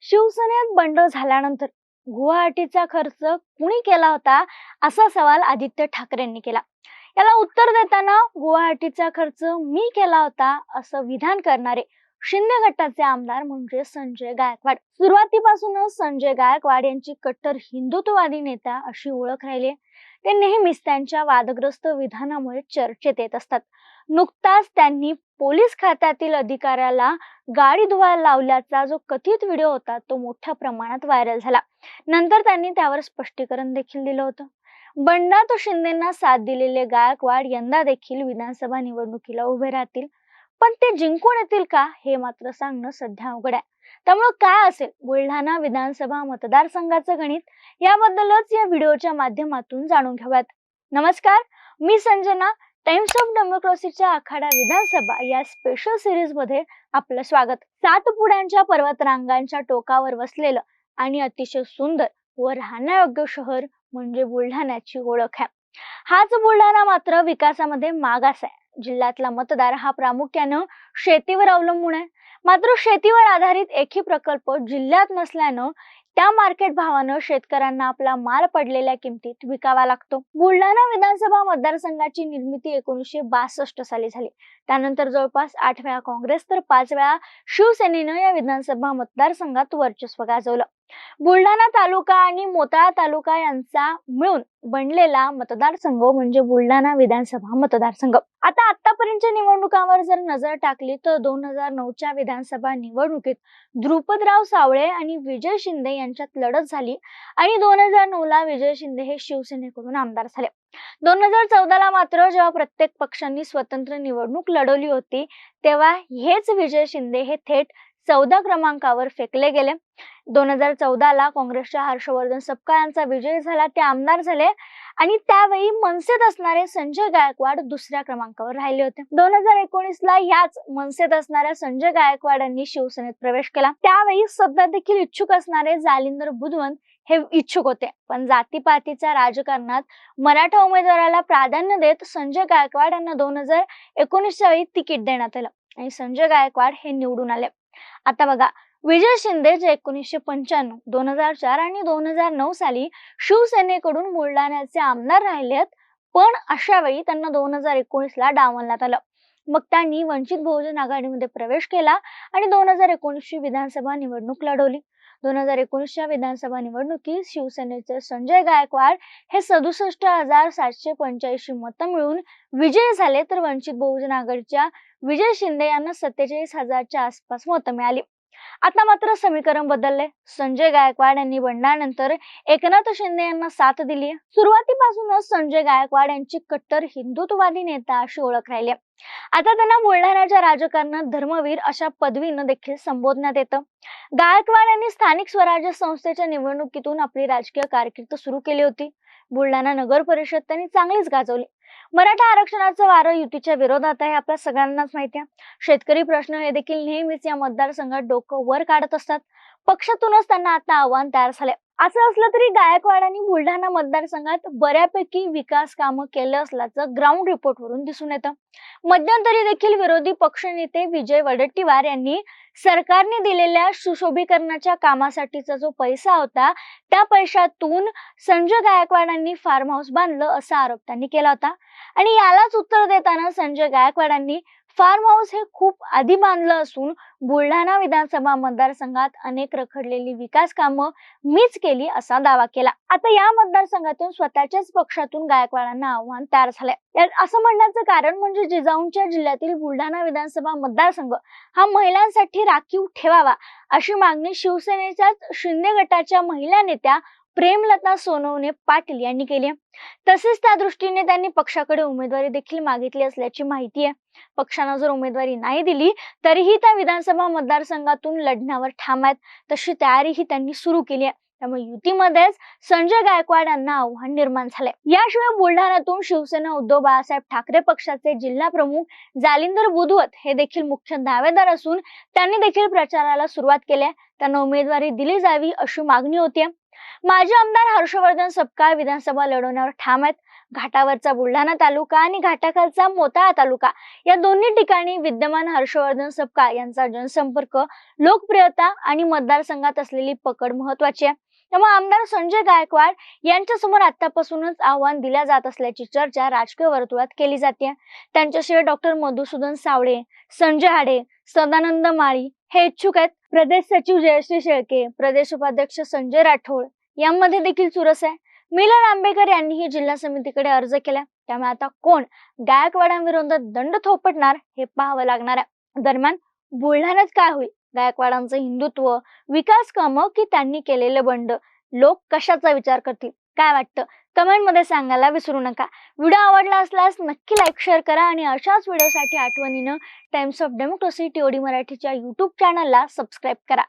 शिवसेनेत बंड झाल्यानंतर गुवाहाटीचा खर्च कुणी केला होता असा सवाल आदित्य ठाकरेंनी केला. याला उत्तर देताना गुवाहाटीचा खर्च मी केला होता असं विधान करणारे शिंदे गटाचे आमदार म्हणजे संजय गायकवाड. सुरुवातीपासूनच संजय गायकवाड यांची कट्टर हिंदुत्ववादी नेता अशी ओळख राहिली. ते नेहमीच त्यांच्या वादग्रस्त विधानामुळे चर्चेत येत असतात. नुकताच त्यांनी पोलीस खात्यातील अधिकाऱ्याला गाडी धुवायला लावल्याचा जो कथित व्हिडिओ होता तो मोठ्या प्रमाणात व्हायरल झाला. नंतर त्यांनी त्यावर स्पष्टीकरण देखील दिलं होतं. बंडात शिंदेंना साथ दिलेले गायकवाड यंदा देखील विधानसभा निवडणुकीला उभे राहतील, पण ते जिंकून येतील का हे मात्र सांगणं सध्या अवघड आहे. त्यामुळे काय असेल बुलढाणा विधानसभा मतदारसंघाचं गणित, याबद्दलच या व्हिडिओच्या माध्यमातून जाणून घेऊयात. नमस्कार, मी संजना. टाइम्स ऑफ डेमोक्रेसीच्या आखाडा विधानसभा या स्पेशल सिरीज मध्ये आपलं स्वागत. सातपुड्यांच्या पर्वतरांगांच्या टोकावर वसलेलं आणि अतिशय सुंदर व राहण्यायोग्य शहर म्हणजे बुलढाण्याची ओळख आहे. हाच बुलढाणा मात्र विकासामध्ये मागास आहे. जिल्ह्यातला मतदार हा प्रामुख्यानं शेतीवर अवलंबून आहे. मात्र शेतीवर आधारित एकही प्रकल्प जिल्ह्यात नसल्यानं त्या मार्केट भावानं शेतकऱ्यांना आपला माल पडलेल्या किमतीत विकावा लागतो. बुलढाणा विधानसभा मतदारसंघाची निर्मिती 1962 साली झाली. त्यानंतर जवळपास 8 वेळा काँग्रेस तर 5 वेळा शिवसेनेनं या विधानसभा मतदारसंघात वर्चस्व गाजवलं. बुलढाणा तालुका आणि मोताळा तालुका यांचा मिळून बनलेला मतदारसंघ म्हणजे बुलढाणा विधानसभा मतदारसंघ. आतापर्यंतच्या निवडणुकांवर जर नजर टाकली तर 2009च्या विधानसभा निवडणुकीत द्रुपदराव सावळे आणि विजय शिंदे यांच्यात लढत झाली आणि 2009ला विजय शिंदे हे शिवसेनेकडून आमदार झाले. 2014ला मात्र जेव्हा प्रत्येक पक्षांनी स्वतंत्र निवडणूक लढवली होती तेव्हा हेच विजय शिंदे हे थेट 14 क्रमांकावर फेकले गेले. 2014ला काँग्रेसच्या हर्षवर्धन सपकाळ यांचा विजय झाला, ते आमदार झाले आणि त्यावेळी मनसेत असणारे संजय गायकवाड दुसऱ्या क्रमांकावर राहिले होते. 2019ला याच मनसेत असणाऱ्या संजय गायकवाड यांनी शिवसेनेत प्रवेश केला. त्यावेळी सध्या देखील इच्छुक असणारे जालिंदर बुधवंत हे इच्छुक होते, पण जातीपातीच्या राजकारणात मराठा उमेदवाराला प्राधान्य देत संजय गायकवाड यांना 2019च्या वेळी तिकीट देण्यात आलं आणि संजय गायकवाड हे निवडून आले. आता बघा, विजय शिंदे जे 1995, 2004 आणि 2009 साली शिवसेनेकडून बुलढाण्याचे आमदार राहिलेत, पण अशा वेळी त्यांना 2019ला डावलण्यात आलं. मग त्यांनी वंचित बहुजन आघाडीमध्ये प्रवेश केला आणि 2019ची विधानसभा निवडणूक लढवली. 2019च्या विधानसभा निवडणुकीत शिवसेनेचे संजय गायकवाड हे 67,785 मतं मिळून विजयी झाले, तर वंचित बहुजन आघाडीच्या विजय शिंदे यांना 47,000च्या आसपास मतं मिळाली. आता मात्र समीकरण बदलले. संजय गायकवाड यांनी बंडानंतर एकनाथ शिंदे यांना साथ दिली. सुरुवातीपासूनच संजय गायकवाड यांची कट्टर हिंदुत्ववादी नेता अशी ओळख राहिली. आता त्यांना बुलढाण्याच्या राजकारणात धर्मवीर अशा पदवीनं देखील संबोधण्यात येतं. गायकवाड यांनी स्थानिक स्वराज्य संस्थेच्या निवडणुकीतून आपली राजकीय कारकीर्द सुरू केली होती. बुलढाणा नगर परिषद त्यांनी चांगलीच गाजवली. मराठा आरक्षणाचं वारं युतीच्या विरोधात आहे, आपल्या सगळ्यांनाच माहिती आहे. शेतकरी प्रश्न हे देखील नेहमीच या मतदारसंघात डोकं वर काढत असतात. पक्षातूनच त्यांना आता आव्हान तयार झाले. असं असलं तरी गायकवाडांनी बुलढाणा मतदारसंघात बऱ्यापैकी विकास कामं केलं असल्याचं ग्राउंड रिपोर्ट वरून दिसून येतं. मध्यंतरी देखील विरोधी पक्षनेते विजय वडेट्टीवार यांनी सरकारने दिलेल्या सुशोभीकरणाच्या कामासाठीचा जो पैसा होता त्या पैशातून संजय गायकवाडांनी फार्म हाऊस बांधलं असा आरोप त्यांनी केला होता. आणि यालाच उत्तर देताना संजय गायकवाडांनी फार्म हाऊस हे खूप आधी बांधलं असून बुलढाणा विधानसभा मतदारसंघात अनेक रखडलेली विकास कामं मीच केली असा दावा केला. आता या मतदारसंघातून स्वतःच्याच पक्षातून गायकवाडांना आव्हान तयार झालंय. असं म्हणण्याचं कारण म्हणजे जिजाऊंच्या जिल्ह्यातील बुलढाणा विधानसभा मतदारसंघ हा महिलांसाठी राखीव ठेवावा अशी मागणी शिवसेनेच्याच शिंदे गटाच्या महिला नेत्या प्रेमलता सोनवणे पाटील यांनी केली. तसेच त्या दृष्टीने त्यांनी पक्षाकडे उमेदवारी देखील मागितली असल्याची माहिती आहे. पक्षानं जर उमेदवारी नाही दिली तरीही त्या विधानसभा मतदारसंघातून लढण्यावर ठाम आहेत. तशी तयारीही त्यांनी सुरू केली आहे. त्यामुळे युतीमध्येच संजय गायकवाड यांना आव्हान निर्माण झाले. याशिवाय बुलढाण्यातून शिवसेना उद्धव बाळासाहेब ठाकरे पक्षाचे जिल्हा प्रमुख जालिंदर बुधवत हे देखील मुख्य दावेदार असून त्यांनी देखील प्रचाराला सुरुवात केली. त्यांना उमेदवारी दिली जावी अशी मागणी होती. माजी आमदार हर्षवर्धन सपकाळ विधानसभा लढवण्यावर ठाम आहेत. घाटावरचा बुलढाणा तालुका आणि घाटाखालचा मोताळा तालुका या दोन्ही ठिकाणी विद्यमान हर्षवर्धन सपकाळ यांचा जनसंपर्क, लोकप्रियता आणि मतदारसंघात असलेली पकड महत्वाची आहे. त्यामुळे आमदार संजय गायकवाड यांच्या समोर आतापासूनच आव्हान दिल्या जात असल्याची चर्चा राजकीय वर्तुळात केली जाते. त्यांच्याशिवाय डॉक्टर मधुसूदन सावळे, संजय हाडे, सदानंद माळी हे इच्छुक आहेत. प्रदेश सचिव जयश्री शेळके, प्रदेश उपाध्यक्ष संजय राठोड यामध्ये देखील चुरस आहे. मिलन आंबेकर यांनीही जिल्हा समितीकडे अर्ज केला. त्यामुळे आता कोण गायकवाडांविरोधात दंड थोपटणार हे पाहावं लागणार आहे. दरम्यान बुलढाण्यात काय होईल? गायकवाडांचं हिंदुत्व, विकास कामं की त्यांनी केलेले बंड? लोक कशाचा विचार करतील? काय वाटतं? कमेंट मध्ये सांगायला विसरू नका. व्हिडिओ आवडला असल्यास नक्की लाईक, शेअर करा आणि अशाच व्हिडिओसाठी आठवणीनं टाइम्स ऑफ डेमोक्रेसी TOD मराठीच्या YouTube चॅनलला सबस्क्राईब करा.